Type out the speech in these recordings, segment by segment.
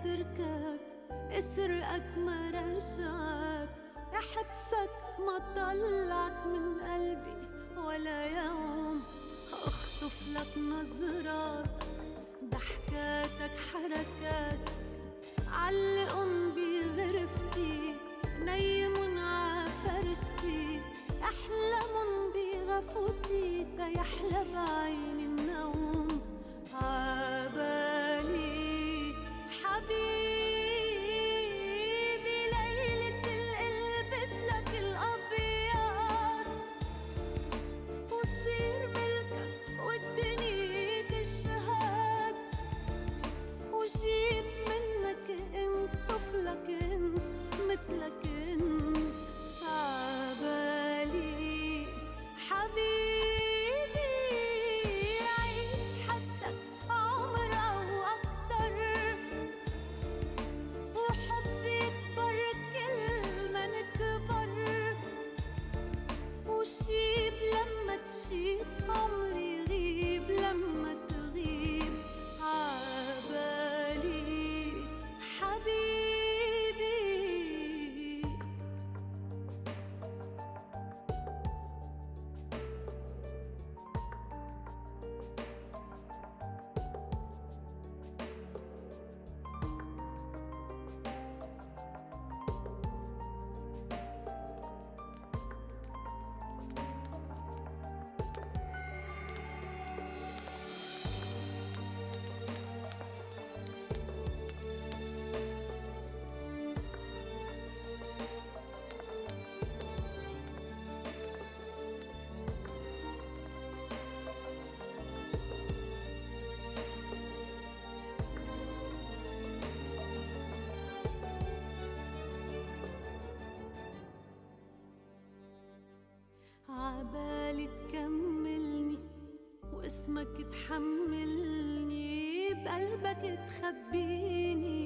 اتركك، اسرقك ما رجعك، احبسك ما طلعك من قلبي ولا يوم، اخطف لك نظراتك، ضحكاتك، حركاتك، علقن بغرفتي، نيمن عفرشتي، احلمن بغفوتي تيحلى بعين النوم. عبالي حبيبي ليلة القلبس لك الأبيض، وصير ملكك والدنيا تشهد، وجيب منك انت طفلك انت مثلك انت. عبالي حبيبي عيش حدك عمر او اكتر، وحبي يكبر كل ما نكبر، وشيب لما تشيب عمري يغيب لما تغيب. عبالي حبيبي. عبالي تكملني واسمك تحملني، بقلبك تخبيني،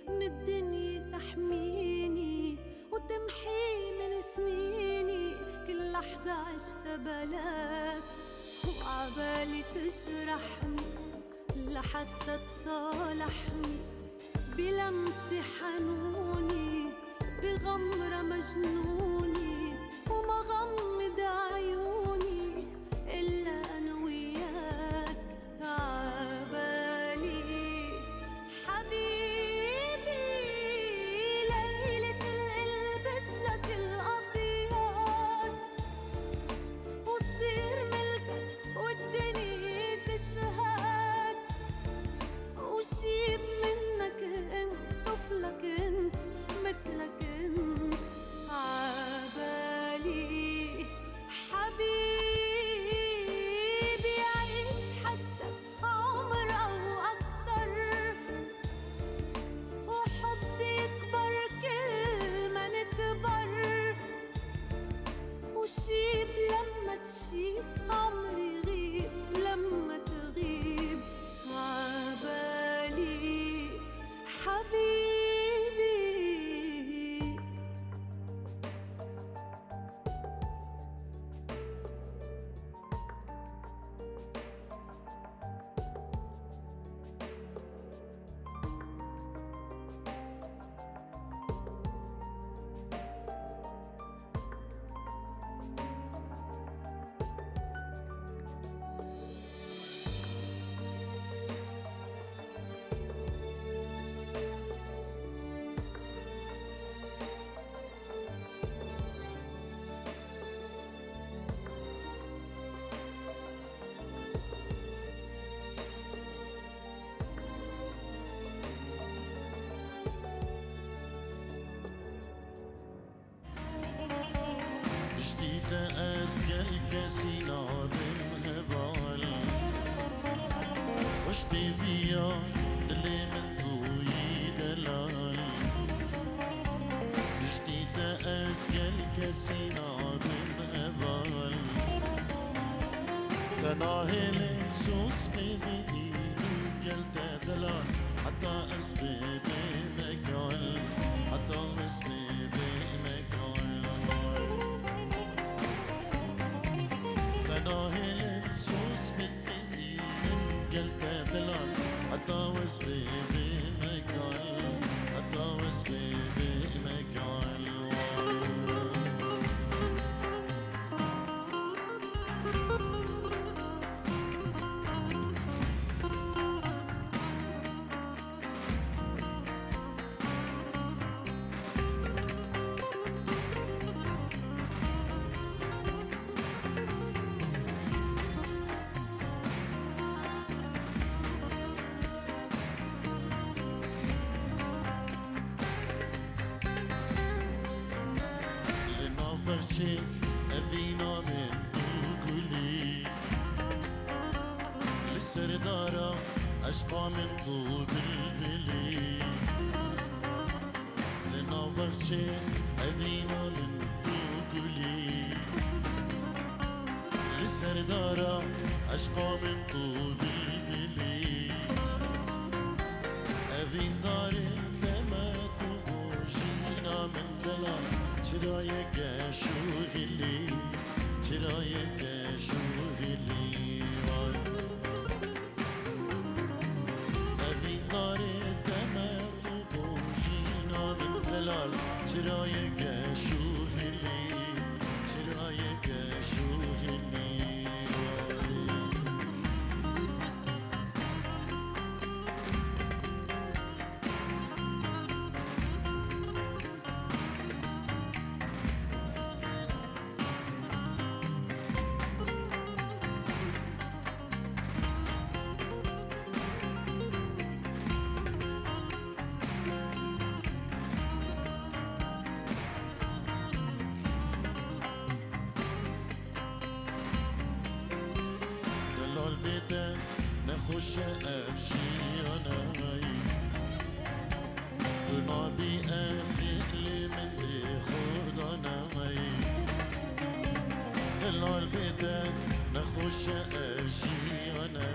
من الدنيا تحميني، وتمحي من سنيني كل لحظة عشتها بلاك. وعبالي تجرحني لحتى تصالحني، بلمسة حنوني، بغمرة مجنوني، وما غمض عيوني إلا أنا وياك. عبالي حبيبي ليلة القلبس لك الأبيض، وصير ملكك والدنيا تشهد، وجيب منك انت طفلك انت مثلك انت. عبالي حبيبي عيش حدك عمر او اكتر، وحبي يكبر كل ما نكبر، وشيب لما تشيب عمري يغيب لما تغيب. عبالي حبيبي. أزكى الكاسينا بالهبال، خشتي فيا اللي من ضوي دلال، جديد أزكى الكاسينا بالهبال، تناهل سوس بدي قلت دلال، حتى أسباب مكان، حتى أسباب مكان، تناهل سوس بدي قلت دلال، حتى أسباب مكان. بخشي أبينا من دوغولي للسردارة أشقى من طوب البلي لنا بخشي أبينا من دوغولي للسردارة أشقى من طوب البلي أبين داري چرایک شوغلی چرایک شوغلی وای اوین داره دمت و بوجینا من دلال چرایک شوغلی چرایک شوغلی نخوش أفشيانا ونابي أفدقلي من دي خردانا هلال بيتك نخوش أفشيانا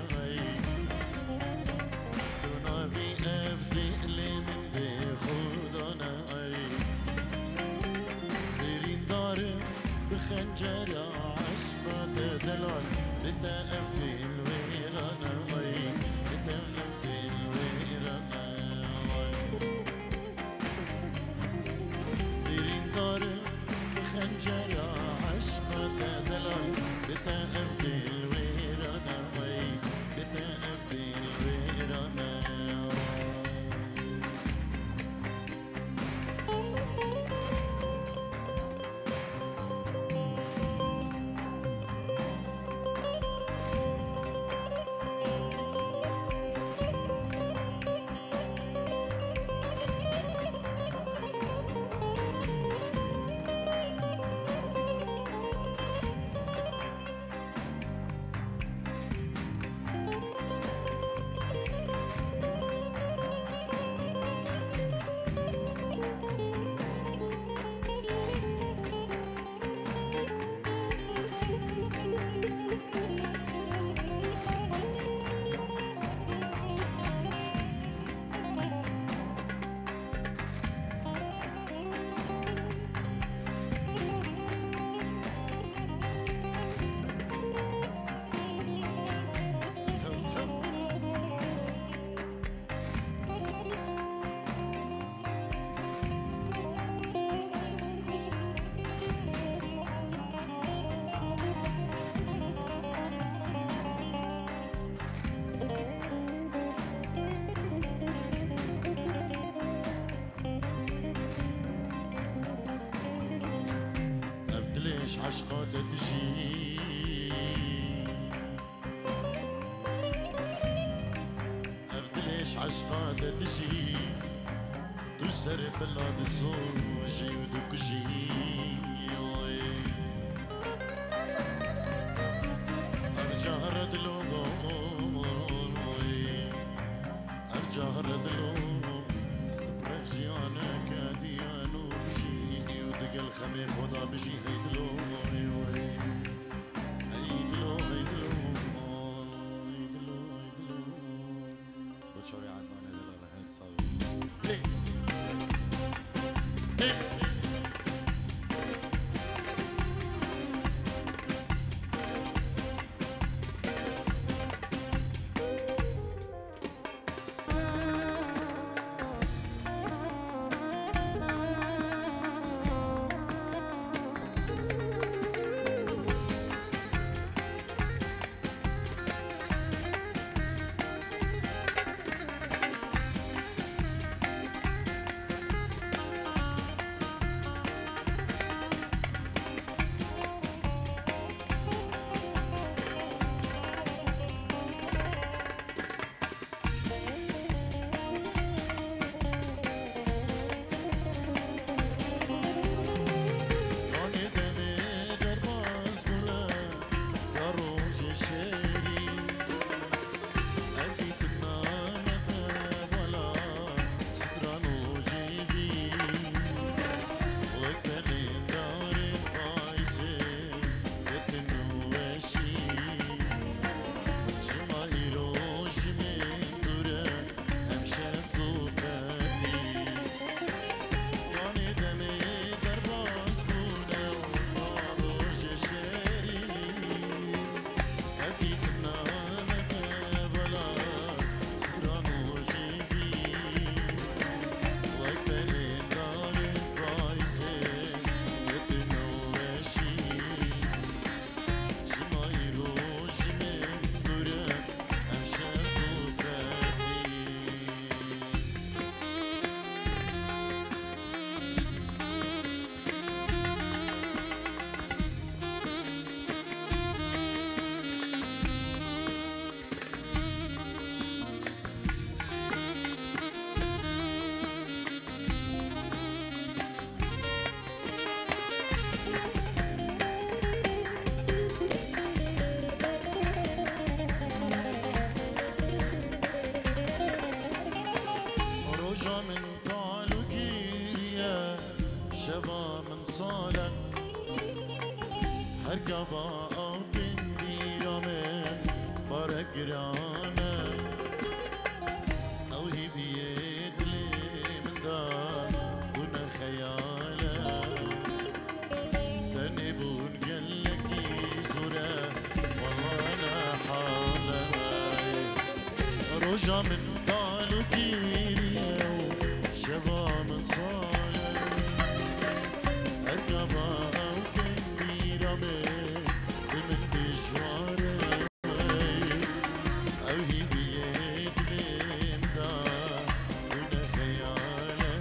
ونابي أفدقلي من دي خردانا برين دارم بخنجر عشقة دلال بتا أفدقلي عشقات تجي أفدليش عشقات تجي تسرف الأرض الزوجي ودوكجي أرجع ردلو أرجع ردلو برجي أنا كاديانو بجي ودق الخمي خدا بجي هيدلو أركبا أو تندير من برقرانا أو هي بيد لي من دار دون خيالا تنبون قلك زورا والله أنا حالا رجع من طالو كيريا وشبا من صالا أركبا أو تندير من بجواري أو هي بيد من دار دون خيالا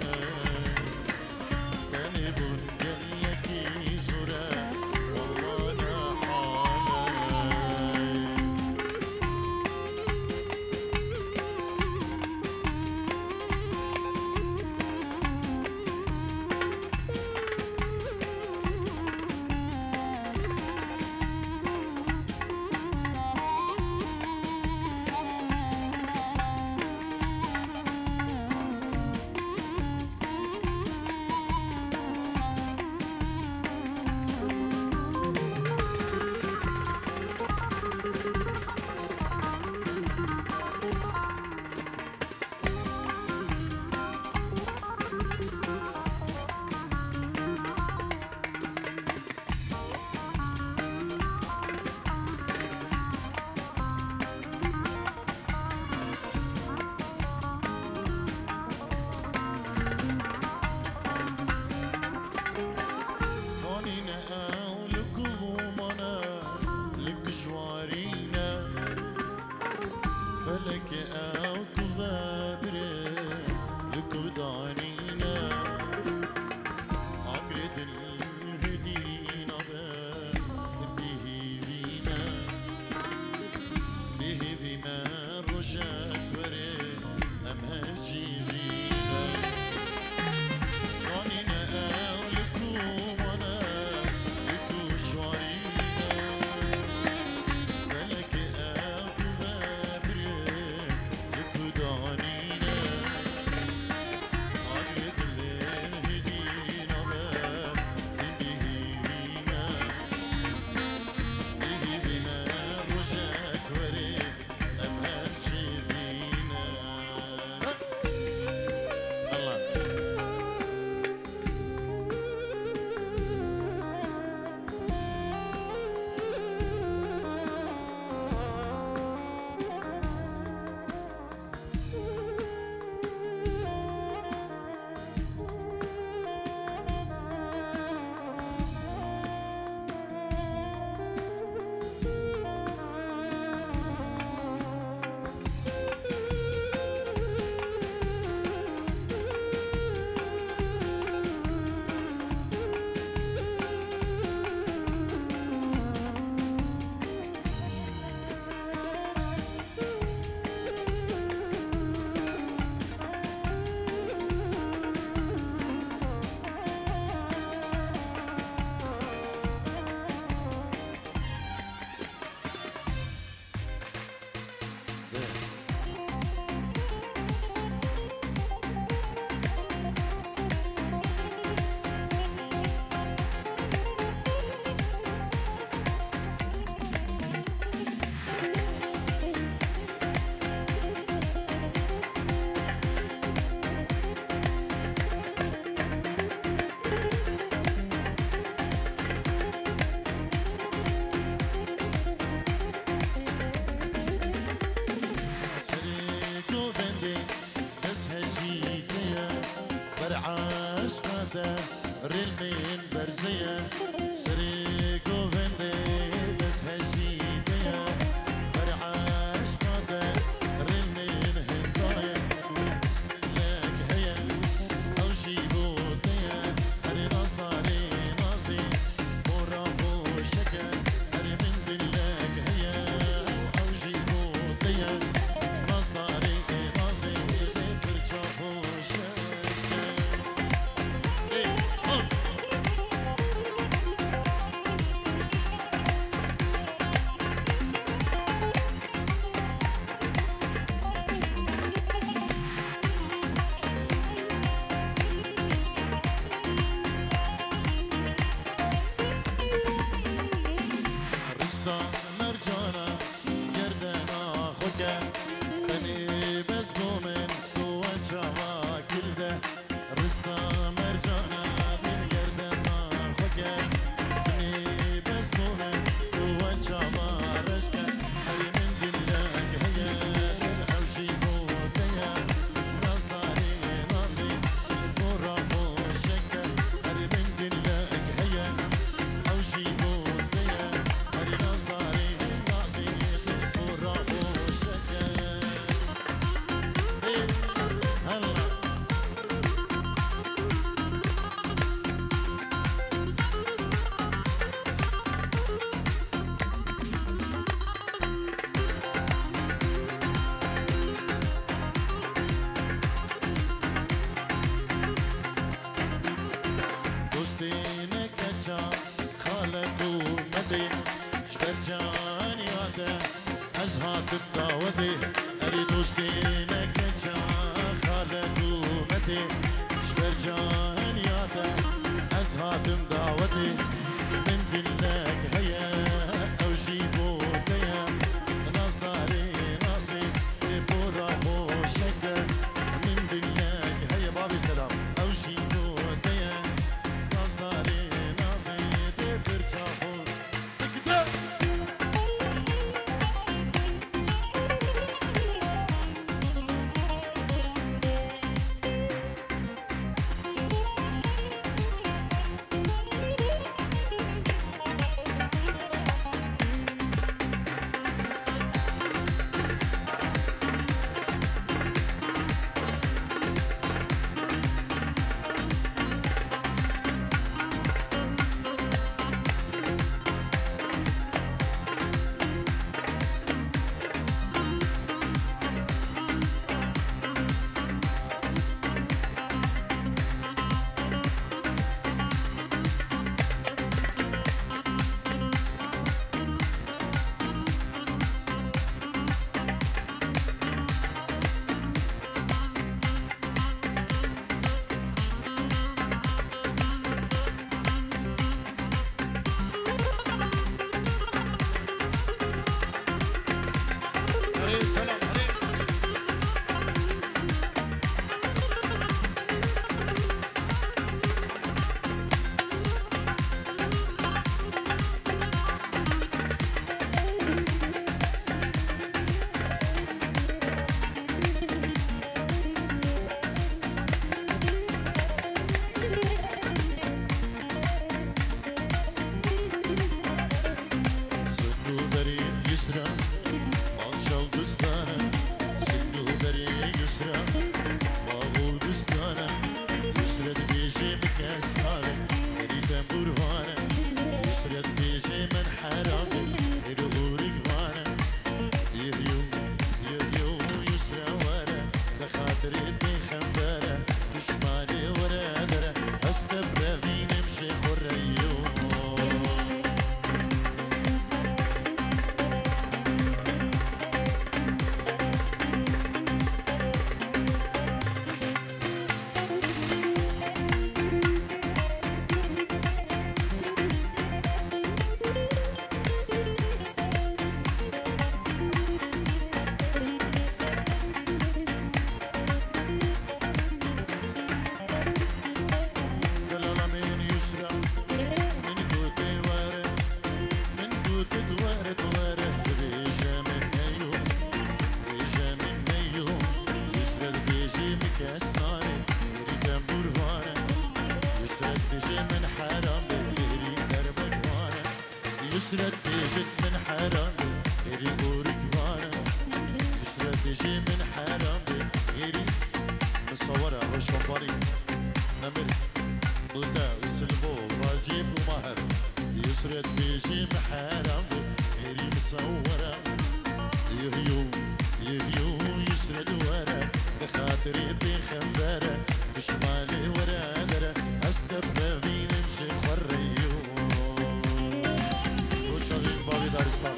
تنبون قلك زورا والله أنا حالا مانينا أو لكومنا لك جوارينا فلك أو كفابر لك دانينا عقرد الهدينا به فينا به بما رجاك وري أمهجي فينا مانينا أو لكومنا لك جوارينا فلك أو كفابر لك دانينا عقد الهدينا به فينا به بما رجاك وري أمهجي فينا دعوتي اريد وسطينك خالدومتي شبرجان ياتا ازهاتم دعوتي من دلك هيا او جيبو تيا ناس داري ناسي بورا بوشك من دلك هيا بابي سلام او جيبو تيا ناس داري ناسي ترتاحو تقدر سلام عليك سكو بريد يسرى عطشال بستانة سكو بريد يسرى بابول بستانة يسرد بيجي بكاسانة ريتا برهانة يسرد بيجي من حرامي يرغوري قوانا يهيو يهيو يسرى ورا دخاطري بخمدارة دشماني ورا درة استفرى في نمشي خريو دلالة من يسرى من كوتي واره من كوتي دواره دواره بيجا من نيوم بيجا من نيوم يسرى بيجي مكاسناني يريد برهانة يسرى بيجي من حرام يريد دربكوانا يسرى بيجي من حرام يريد بركوانا يسرى بيجي من حرام يريد مصورة روش بمباري نمر بودا وسلمو راجيب ومهر يسرد بيجي محرم غيري مصورة يهيو يهيو يسرد ورا بخاطري بخمبرة بشمالي ورا درة استفرى في نمشي خريو وشغيل بابي دارستان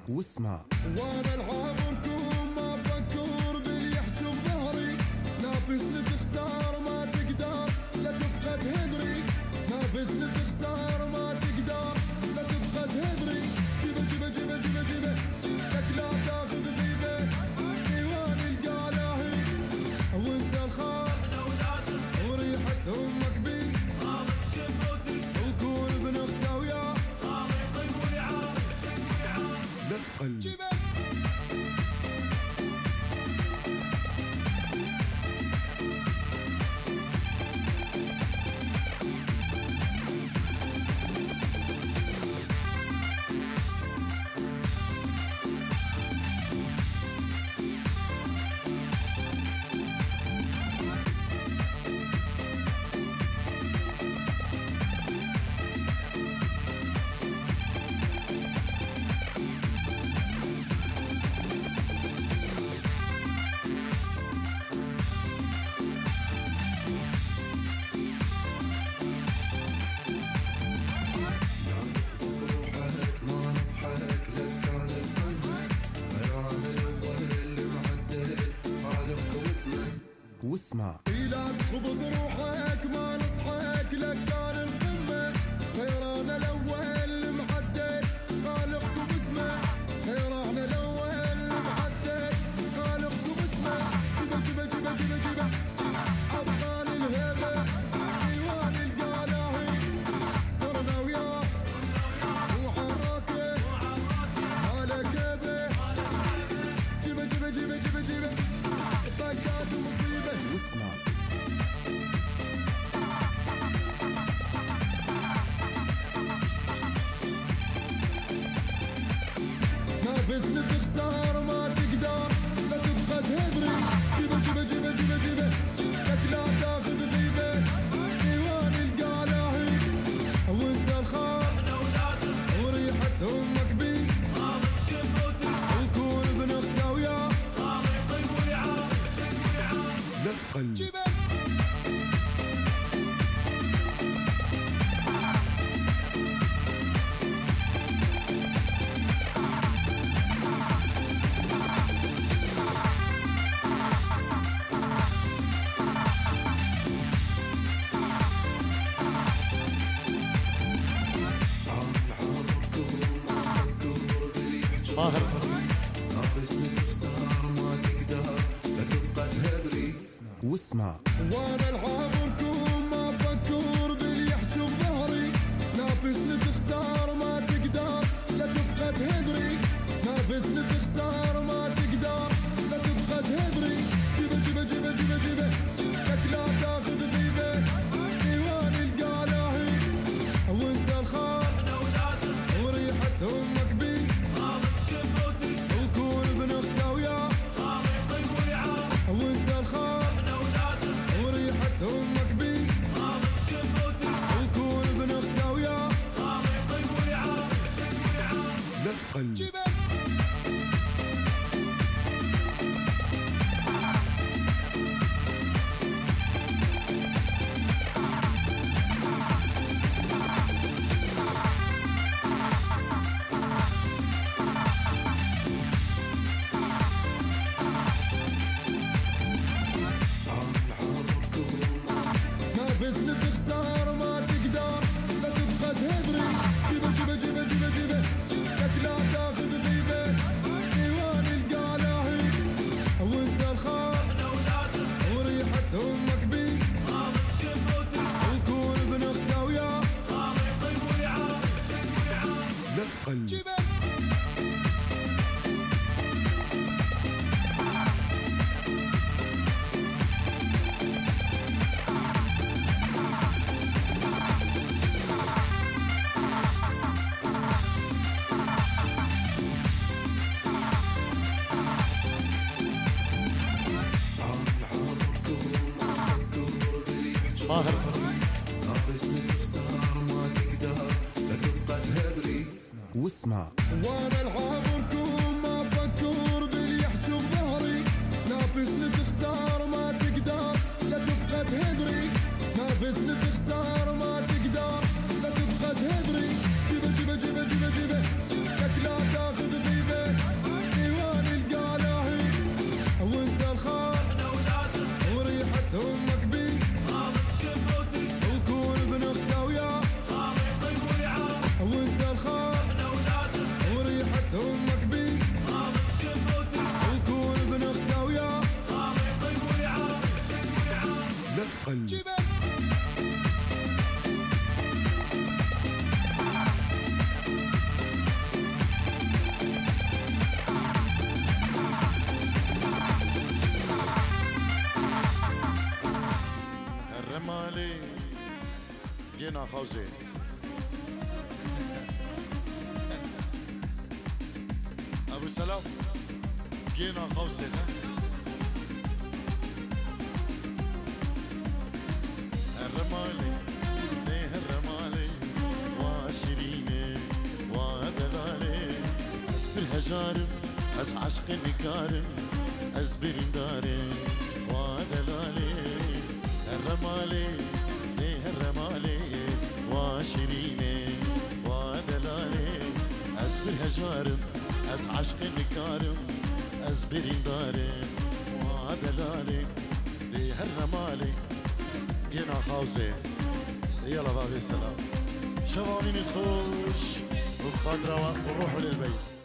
واسمع وانا العابركم ما افكر باللي يحجب ظهري نافسني تخسر ما تقدر لا تبقى تهدري نافسني تخسر ما تقدر لا تبقى تهدري جيبه جيبه جيبه جيبه جيبه لك لا تاخذ غيبه ديوان القلاهي وانت الخار وريحة امك بي وكون ابن اختها وياه لا تقل جيبه واسمع. إيلك خبز روحك ما نصحك لك كان القمة، خيران الأول محدد خالقكم اسمه، خيران الأول محدد خالقكم اسمه. جبه جبه جبه جبه جبه أبطال الهيبة ديوان القلاهي، قرنا وياه وحراكه على كيبه. جبه جبه جبه جبه جبه طقات ومصيبة واسمع. نافسني تخسر ما تقدر لا تبقى تهدري. جبه جبه جبه جبه جبه لك لا تاخذ غيبة ديوان القلاهي، وانت الخار وريحة امك بي وكون ابن اخته وياه لا تقل. ماهر نافسني تخسر ما تقدر لا تبقى تهدري واسمع. وانا العابركم ما افكر باللي يحجب ظهري، نافسني تخسر ما تقدر لا تبقى تهدري، نافسني تخسر ما تقدر لا تبقى تهدري. جبه جبه جبه جبه جبه لك لا تاخذ غيبه ديوان القلاهي، وانت الخار وريحة امك بي وكون ابن اخته وياه، وانت الخار وريحة امك بي وكون ابن اخته وياه لا تقل. نافسني تخسر ما تقدر لا تبقى تهدري. جبه جبه جبه جبه جبه لك لا تاخذ غيبة ديوان القلاهي، وانت الخار وريحة امك بي وكون ابن اخته وياه لا تقل. ماهر نافسني تخسر ما تقدر لا تبقى تهدري واسمع. وانا العابركم ما افكر باللي يحجب ظهري، نافسني تخسر ما تقدر لا تبقى تهدري، نافسني تخسر ما تقدر لا تبقى تهدري. جبه جبه جبه جبه جبه لك لا تاخذ غيبة ديوان القلاهي، وانت الخار وريحة امك بي وكون ابن اخته وياه، وانت الخار وريحة امك بي وكون ابن اخته وياه لا تقل. الرمالي جينا خوزي ابو سلام جينا خوزي الرمالي ليه الرمالي وعشريني ودلالي اسبر هجارم اس عشق الكارم اسبر دارم ودلالي الرمالي ليه الرمالي وعشريني ودلالي اسبر هجارم اس عشق الكارم اسبر دارم ودلالي مالي هرنا مالي جينا خوزي يلا بابي سلام شبابين تخوش والقدرة ونروحوا للبيت